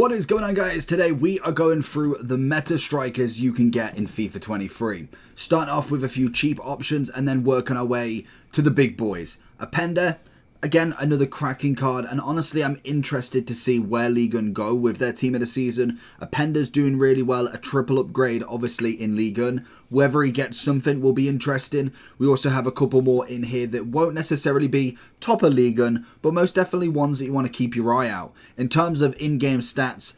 What is going on, guys? Today we are going through the meta strikers you can get in FIFA 23. Starting off with a few cheap options and then working our way to the big boys. Openda, again, another cracking card, and honestly I'm interested to see where Ligue 1 go with their team of the season. Openda's doing really well, a triple upgrade obviously in Ligue 1. Whether he gets something will be interesting. We also have a couple more in here that won't necessarily be top of Ligue 1, but most definitely ones that you want to keep your eye out. In terms of in-game stats,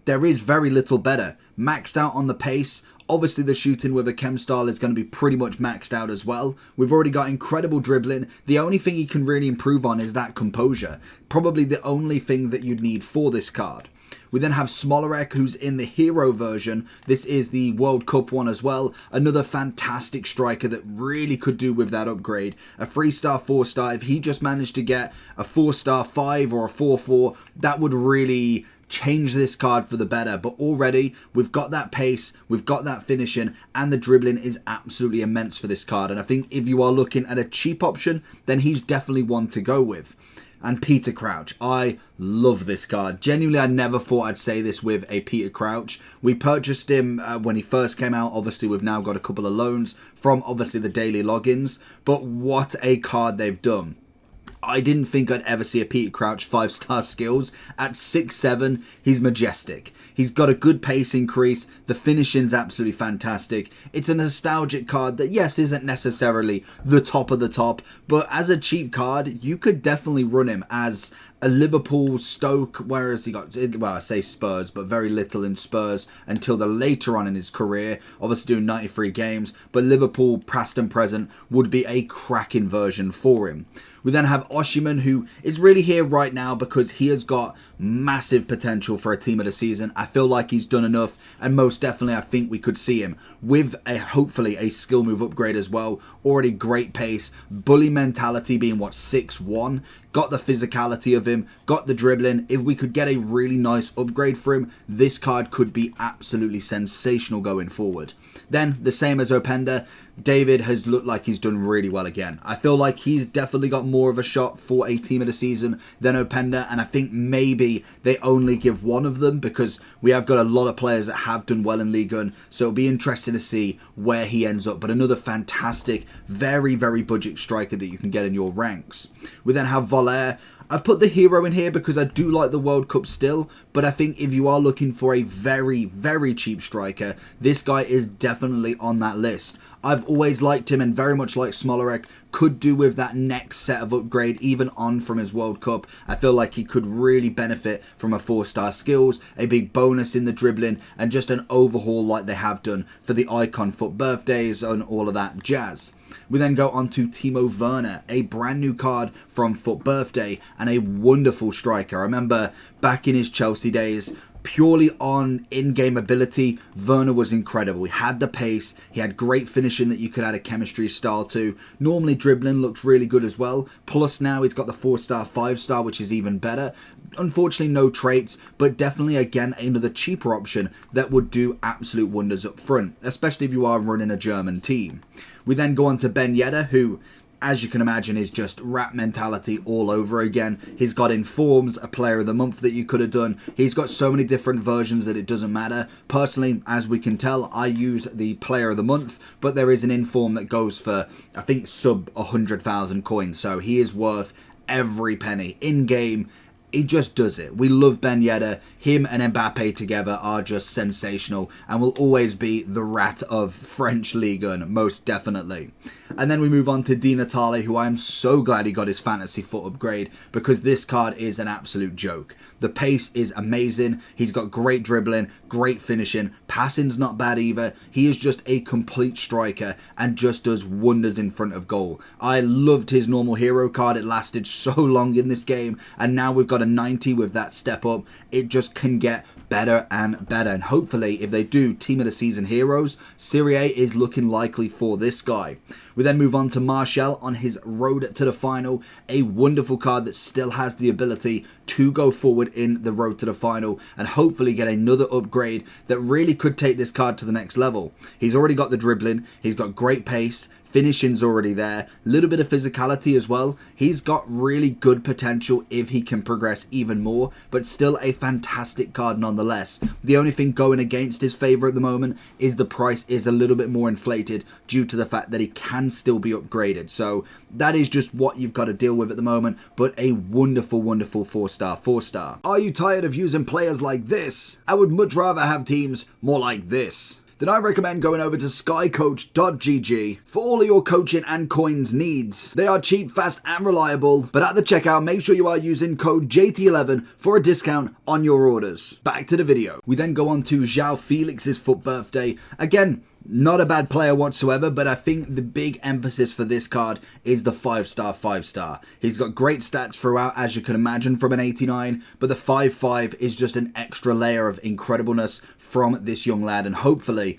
there is very little better. Maxed out on the pace. Obviously the shooting with a chem style is going to be pretty much maxed out as well. We've already got incredible dribbling. The only thing you can really improve on is that composure. Probably the only thing that you'd need for this card. We then have Smolarek, who's in the hero version. This is the World Cup one as well. Another fantastic striker that really could do with that upgrade. A 3-star, 4-star. If he just managed to get a 4-star 5 or a 4-4, that would really change this card for the better. But already we've got that pace, we've got that finishing, and the dribbling is absolutely immense for this card. And I think if you are looking at a cheap option, then he's definitely one to go with. And Peter Crouch. I love this card. Genuinely, I never thought I'd say this with a Peter Crouch. We purchased him when he first came out. Obviously, we've now got a couple of loans from obviously the daily logins. But what a card they've done. I didn't think I'd ever see a Peter Crouch 5-star skills. At 6'7", he's majestic. He's got a good pace increase. The finishing's absolutely fantastic. It's a nostalgic card that, yes, isn't necessarily the top of the top, but as a cheap card, you could definitely run him as a Liverpool, Stoke, whereas he got, well, I say Spurs, but very little in Spurs until the later on in his career, obviously doing 93 games, but Liverpool, past and present, would be a cracking version for him. We then have Oshiman, who is really here right now because he has got massive potential for a team of the season. I feel like he's done enough, and most definitely I think we could see him with hopefully a skill move upgrade as well. Already great pace, bully mentality being what, 6'1", got the physicality of him, got the dribbling. If we could get a really nice upgrade for him, this card could be absolutely sensational going forward. Then, the same as Openda, David has looked like he's done really well again. I feel like he's definitely got more of a shot for a team of the season than Openda, and I think maybe they only give one of them because we have got a lot of players that have done well in Ligue 1, so it'll be interesting to see where he ends up. But another fantastic, very, very budget striker that you can get in your ranks. We then have Voler. I've put the hero in here because I do like the World Cup still, but I think if you are looking for a very, very cheap striker, this guy is definitely on that list. I've always liked him and very much like Smolarek. Could do with that next set of upgrade, even on from his World Cup. I feel like he could really benefit from a 4-star skills, a big bonus in the dribbling, and just an overhaul like they have done for the Icon Foot birthdays and all of that jazz. We then go on to Timo Werner, a brand new card from Foot Birthday and a wonderful striker. I remember back in his Chelsea days, purely on in-game ability, Werner was incredible. He had the pace, he had great finishing that you could add a chemistry style to. Normally dribbling looks really good as well. Plus now he's got the 4-star, 5-star, which is even better. Unfortunately no traits, but definitely again another cheaper option that would do absolute wonders up front, especially if you are running a German team. We then go on to Ben Yedder, who, as you can imagine, is just rap mentality all over again. He's got Informs, a player of the month that you could have done. He's got so many different versions that it doesn't matter. Personally, as we can tell, I use the player of the month, but there is an Inform that goes for, I think, sub 100,000 coins. So he is worth every penny in game. He just does it. We love Ben Yedder. Him and Mbappe together are just sensational and will always be the rat of French Ligue 1, most definitely. And then we move on to Di Natale, who I am so glad he got his fantasy foot upgrade because this card is an absolute joke. The pace is amazing. He's got great dribbling, great finishing. Passing's not bad either. He is just a complete striker and just does wonders in front of goal. I loved his normal hero card. It lasted so long in this game, and now we've got a 90 with that step up. It just can get better and better, and hopefully if they do team of the season heroes, Serie A is looking likely for this guy. We then move on to Martial on his road to the final, a wonderful card that still has the ability to go forward in the road to the final and hopefully get another upgrade that really could take this card to the next level. He's already got the dribbling, he's got great pace, finishing's already there, a little bit of physicality as well. He's got really good potential if he can progress even more, but still a fantastic card nonetheless. The only thing going against his favour at the moment is the price is a little bit more inflated due to the fact that he can still be upgraded. So that is just what you've got to deal with at the moment, but a wonderful, wonderful 4-star. Are you tired of using players like this? I would much rather have teams more like this. Then I recommend going over to skycoach.gg for all of your coaching and coins needs. They are cheap, fast and reliable, but at the checkout make sure you are using code JT11 for a discount on your orders. Back to the video. We then go on to João Felix's FUT birthday. Again, not a bad player whatsoever, but I think the big emphasis for this card is the 5-star. He's got great stats throughout, as you can imagine, from an 89, but the 5-5 is just an extra layer of incredibleness from this young lad, and hopefully,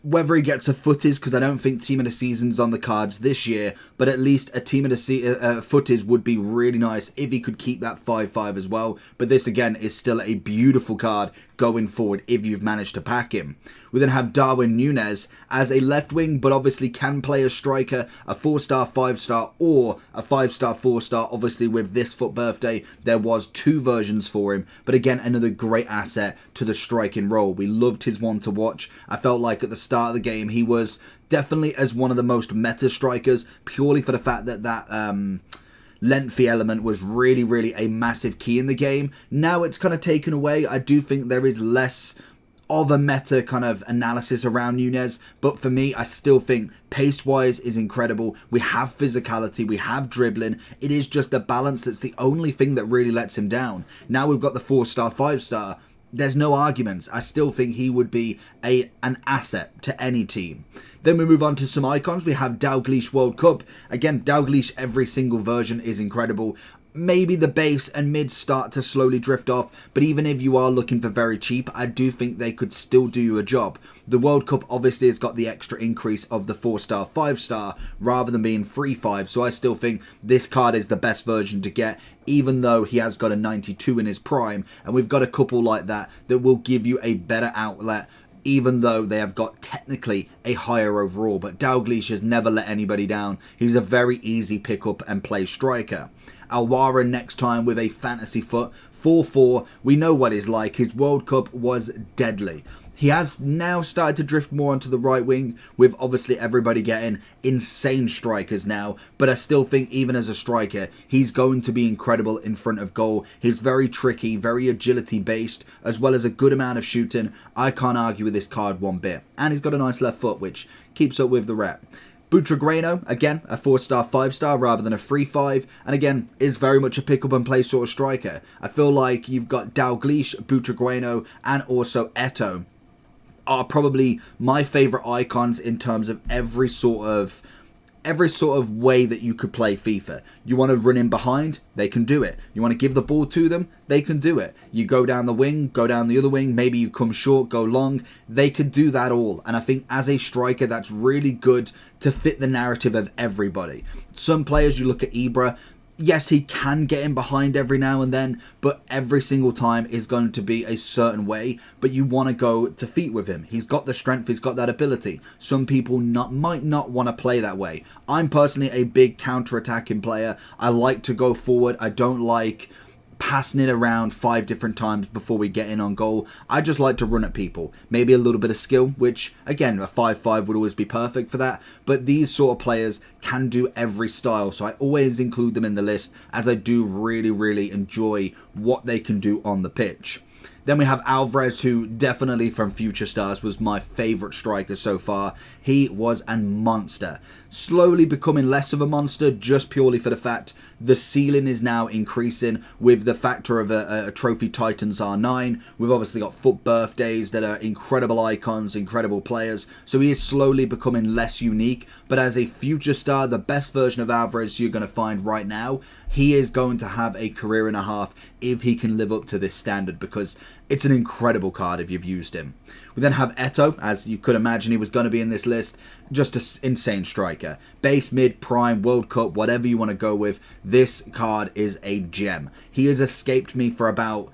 whether he gets a footies, because I don't think Team of the Season's on the cards this year, but at least a Team of the footies would be really nice if he could keep that 5-5 as well. But this, again, is still a beautiful card going forward if you've managed to pack him. We then have Darwin Núñez as a left wing, but obviously can play a striker, a 4-star, 5-star, or a 5-star, 4-star. Obviously, with this FUT birthday, there was 2 versions for him, but again, another great asset to the striking role. We loved his one to watch. I felt like at the start of the game, he was definitely as one of the most meta strikers, purely for the fact that lengthy element was really a massive key in the game. Now it's kind of taken away. I do think there is less of a meta kind of analysis around Núñez, but for me, I still think pace-wise is incredible. We have physicality, we have dribbling. It is just the balance that's the only thing that really lets him down. Now we've got the 4-star, 5-star. There's no arguments. I still think he would be an asset to any team. Then we move on to some icons. We have Dalglish World Cup. Again, Dalglish, every single version is incredible. Maybe the base and mid start to slowly drift off, but even if you are looking for very cheap, I do think they could still do you a job. The World Cup obviously has got the extra increase of the 4-star, 5-star rather than being 3-5, so I still think this card is the best version to get, even though he has got a 92 in his prime, and we've got a couple like that that will give you a better outlet, even though they have got technically a higher overall. But Dalglish has never let anybody down. He's a very easy pick up and play striker. Alwara next time with a fantasy foot, 4-4. We know what he's like. His World Cup was deadly. He has now started to drift more onto the right wing, with obviously everybody getting insane strikers now, but I still think even as a striker, he's going to be incredible in front of goal. He's very tricky, very agility based, as well as a good amount of shooting. I can't argue with this card one bit. And he's got a nice left foot, which keeps up with the rep. Butragueno, again, a 4-star, 5-star rather than a 3-5, and again, is very much a pick up and play sort of striker. I feel like you've got Dalglish, Butragueno, and also Eto'o are probably my favourite icons in terms of every sort of way that you could play FIFA. You want to run in behind, they can do it. You want to give the ball to them, they can do it. You go down the wing, go down the other wing, maybe you come short, go long, they could do that all. And I think as a striker, that's really good to fit the narrative of everybody. Some players, you look at Ibra, yes, he can get in behind every now and then, but every single time is going to be a certain way, but you want to go to feet with him. He's got the strength, he's got that ability. Some people might not want to play that way. I'm personally a big counter-attacking player. I like to go forward. I don't like passing it around 5 different times before we get in on goal. I just like to run at people. Maybe a little bit of skill, which again, a 5-5 would always be perfect for that. But these sort of players can do every style, so I always include them in the list, as I do really enjoy what they can do on the pitch. Then we have Alvarez, who definitely from Future Stars was my favourite striker so far. He was a monster. Slowly becoming less of a monster just purely for the fact the ceiling is now increasing with the factor of a Trophy Titans R9. We've obviously got FUT birthdays that are incredible icons, incredible players. So he is slowly becoming less unique. But as a Future Star, the best version of Alvarez you're going to find right now, he is going to have a career and a half if he can live up to this standard, because it's an incredible card if you've used him. We then have Eto'o, as you could imagine he was going to be in this list. Just an insane striker. Base, mid, prime, World Cup, whatever you want to go with. This card is a gem. He has escaped me for about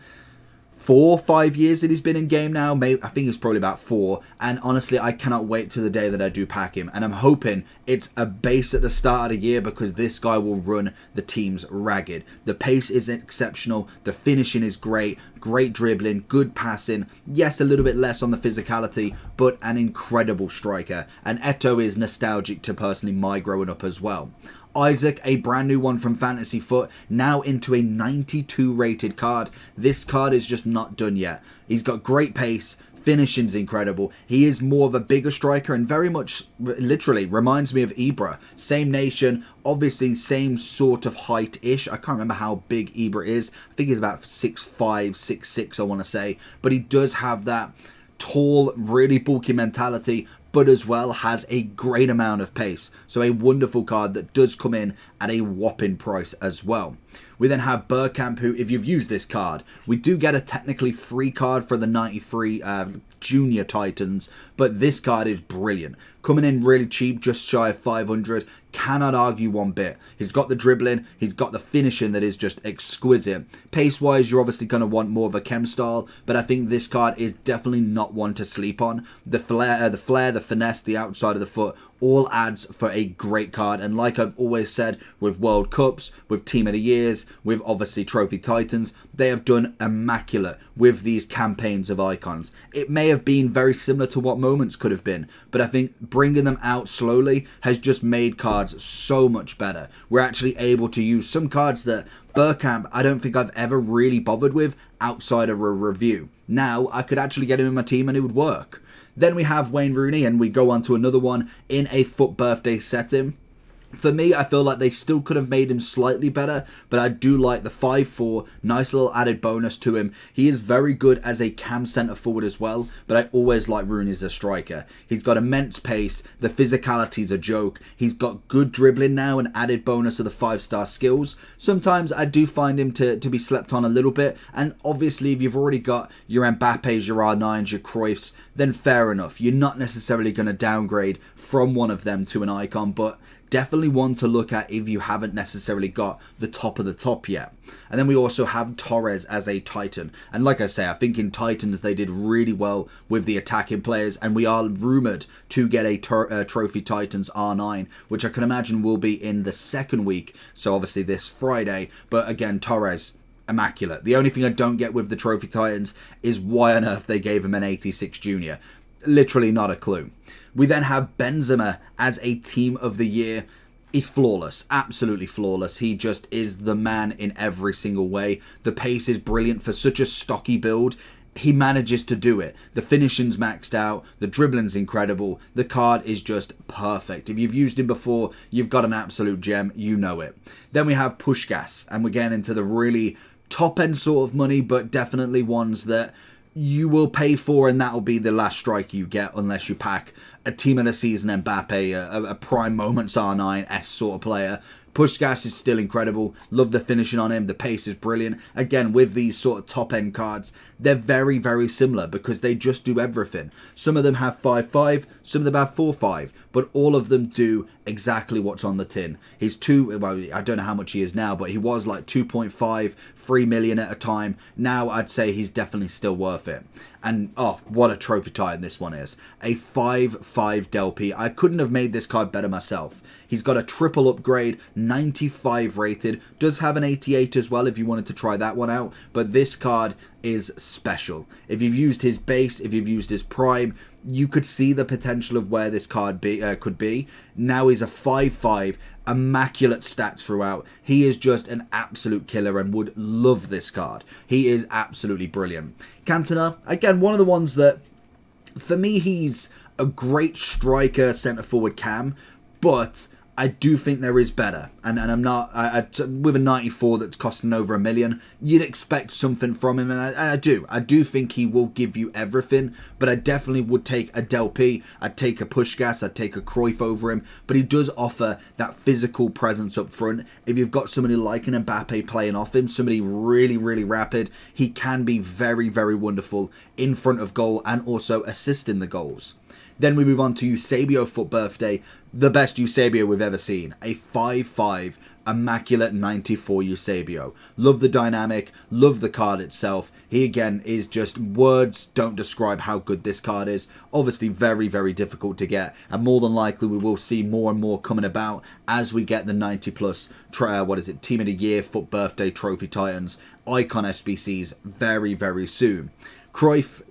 4 or 5 years that he's been in game now. Maybe, I think it's probably about 4. And honestly, I cannot wait to the day that I do pack him. And I'm hoping it's a base at the start of the year, because this guy will run the teams ragged. The pace is exceptional. The finishing is great. Great dribbling. Good passing. Yes, a little bit less on the physicality, but an incredible striker. And Eto'o is nostalgic to personally my growing up as well. Isaac, a brand new one from Fantasy Foot, now into a 92 rated card. This card is just not done yet. He's got great pace, finishing's incredible. He is more of a bigger striker and very much, literally, reminds me of Ibra. Same nation, obviously same sort of height-ish. I can't remember how big Ibra is. I think he's about 6'5", 6'6", I want to say. But he does have that tall, really bulky mentality, but as well has a great amount of pace. So a wonderful card that does come in at a whopping price as well. We then have Bergkamp, who, if you've used this card, we do get a technically free card for the 93 Junior Titans, but this card is brilliant. Coming in really cheap, just shy of 500. Cannot argue one bit. He's got the dribbling, he's got the finishing that is just exquisite. Pace-wise, you're obviously going to want more of a chem style, but I think this card is definitely not one to sleep on. The flair, the finesse, the outside of the foot, all adds for a great card. And like I've always said, with World Cups, with Team of the Years, with obviously Trophy Titans, they have done immaculate with these campaigns of icons. It may have been very similar to what Moments could have been, but I think bringing them out slowly has just made cards so much better. We're actually able to use some cards that Bergkamp, I don't think I've ever really bothered with outside of a review. Now, I could actually get him in my team and it would work. Then we have Wayne Rooney, and we go on to another one in a FUT birthday setting. For me, I feel like they still could have made him slightly better, but I do like the 5'4", nice little added bonus to him. He is very good as a cam centre forward as well, but I always like Rooney as a striker. He's got immense pace, the physicality's a joke, he's got good dribbling now, an added bonus of the 5-star skills. Sometimes I do find him to be slept on a little bit, and obviously if you've already got your Mbappes, your R9s, your Cruyffs, then fair enough. You're not necessarily going to downgrade from one of them to an icon, but definitely one to look at if you haven't necessarily got the top of the top yet. And then we also have Torres as a Titan. And like I say, I think in Titans they did really well with the attacking players, and we are rumoured to get a Trophy Titans R9, which I can imagine will be in the second week, so obviously this Friday. But again, Torres, immaculate. The only thing I don't get with the Trophy Titans is why on earth they gave him an 86 Junior. Literally not a clue. We then have Benzema as a Team of the Year. He's flawless, absolutely flawless. He just is the man in every single way. The pace is brilliant for such a stocky build. He manages to do it. The finishing's maxed out. The dribbling's incredible. The card is just perfect. If you've used him before, you've got an absolute gem. You know it. Then we have Puskás, and we're getting into the really top-end sort of money, but definitely ones that you will pay for, and that'll be the last strike you get unless you pack a Team of the Season Mbappe, a Prime Moments R9S sort of player. Puskás is still incredible. Love the finishing on him. The pace is brilliant. Again, with these sort of top-end cards, they're very, very similar because they just do everything. Some of them have 5'5", some of them have 4'5", but all of them do exactly what's on the tin. He's well, I don't know how much he is now, but he was like 2.5, 3 million at a time. Now I'd say he's definitely still worth it. And oh, what a trophy titan this one is. A 5'5 Del P. I couldn't have made this card better myself. He's got a triple upgrade, 95 rated. Does have an 88 as well if you wanted to try that one out. But this card is special. If you've used his base, if you've used his prime, you could see the potential of where this card could be. Now he's a 5'5", immaculate stats throughout. He is just an absolute killer and would love this card. He is absolutely brilliant. Cantona, again, one of the ones that, for me, he's a great striker, centre forward cam, but I do think there is better, and I'm not with a 94 that's costing over $1 million. You'd expect something from him, and I do think he will give you everything. But I definitely would take a Del P, I'd take a Puskás, I'd take a Cruyff over him. But he does offer that physical presence up front. If you've got somebody like an Mbappe playing off him, somebody really, really rapid, he can be very, very wonderful in front of goal and also assisting the goals. Then we move on to Eusebio FUT birthday, the best Eusebio we've ever seen. A 5'5", 5, immaculate 94 Eusebio. Love the dynamic, love the card itself. He again is just, words don't describe how good this card is. Obviously very, very difficult to get, and more than likely we will see more and more coming about as we get the 90 plus Team of the Year, Foot Birthday Trophy Titans, Icon SBCs very, very soon. Cruyff,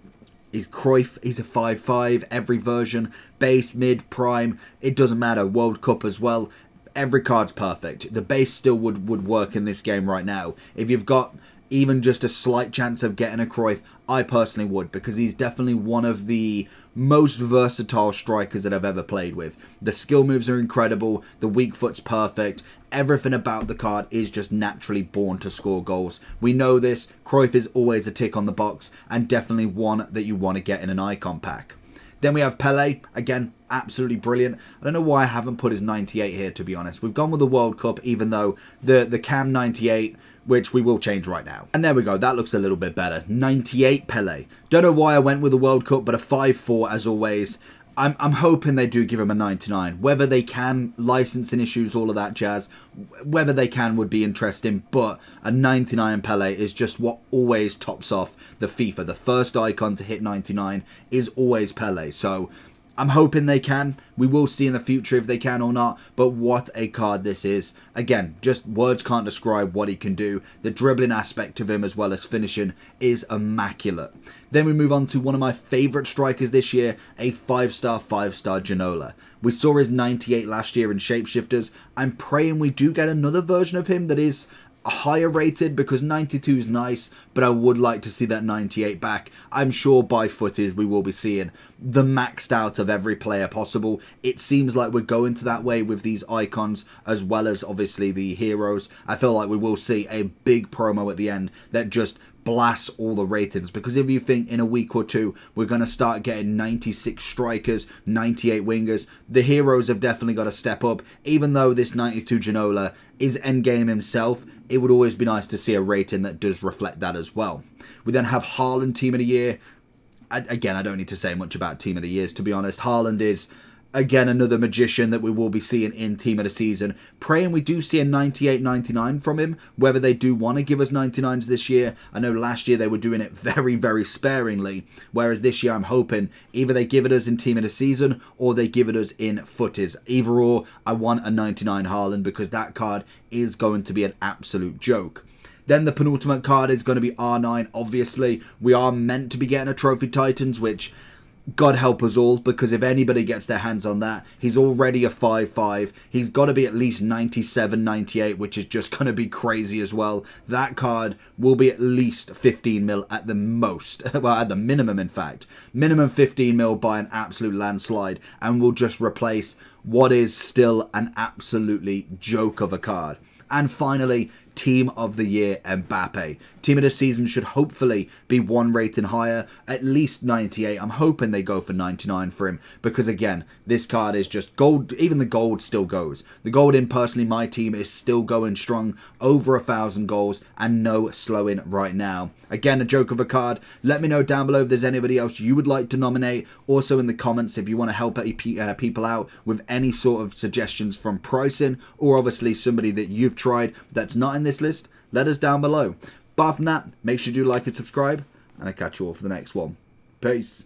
he's a 5/5, every version, base, mid, prime, it doesn't matter, World Cup as well. Every card's perfect. The base still would work in this game right now. If you've got even just a slight chance of getting a Cruyff, I personally would, because he's definitely one of the most versatile strikers that I've ever played with. The skill moves are incredible, the weak foot's perfect, everything about the card is just naturally born to score goals. We know this, Cruyff is always a tick on the box, and definitely one that you want to get in an icon pack. Then we have Pele, again, absolutely brilliant. I don't know why I haven't put his 98 here, to be honest. We've gone with the World Cup, even though the Cam 98, which we will change right now. And there we go, that looks a little bit better. 98 Pele. Don't know why I went with the World Cup, but a 5/4 as always. I'm hoping they do give him a 99. Whether they can, licensing issues, all of that jazz, whether they can would be interesting, but a 99 Pele is just what always tops off the FIFA. The first icon to hit 99 is always Pele, so I'm hoping they can. We will see in the future if they can or not, but what a card this is. Again, just words can't describe what he can do. The dribbling aspect of him as well as finishing is immaculate. Then we move on to one of my favourite strikers this year, a 5-star Ginola. We saw his 98 last year in Shapeshifters. I'm praying we do get another version of him that is higher rated, because 92 is nice, but I would like to see that 98 back. I'm sure by footage we will be seeing the maxed out of every player possible. It seems like we're going to that way with these icons, as well as obviously the heroes. I feel like we will see a big promo at the end that just blasts all the ratings, because if you think in a week or two we're going to start getting 96 strikers, 98 wingers, the heroes have definitely got to step up. Even though this 92 Ginola is endgame himself, it would always be nice to see a rating that does reflect that as well. We then have Haaland Team of the Year. Again, I don't need to say much about Team of the Years, to be honest. Haaland is, again, another magician that we will be seeing in Team of the Season. Praying we do see a 98-99 from him, whether they do want to give us 99s this year. I know last year they were doing it very, very sparingly, whereas this year I'm hoping either they give it us in Team of the Season or they give it us in footies. Either or, I want a 99 Haaland, because that card is going to be an absolute joke. Then the penultimate card is going to be R9, obviously. We are meant to be getting a Trophy Titans, which, God help us all, because if anybody gets their hands on that, he's already a 5/5. He's got to be at least 97, 98, which is just going to be crazy as well. That card will be at least 15 mil at the most. Well, at the minimum, in fact. Minimum 15 mil by an absolute landslide, and will just replace what is still an absolutely joke of a card. And finally, Team of the Year Mbappe. Team of the Season should hopefully be one rating higher, at least 98. I'm hoping they go for 99 for him, because again, this card is just gold. Even the gold still goes. The gold in, personally, my team is still going strong, over 1,000 goals, and no slowing right now. Again, a joke of a card. Let me know down below if there's anybody else you would like to nominate. Also in the comments if you want to help people out with any sort of suggestions from pricing, or obviously somebody that you've tried that's not in this list, let us down below. Apart from that, make sure you do like and subscribe, and I'll catch you all for the next one. Peace.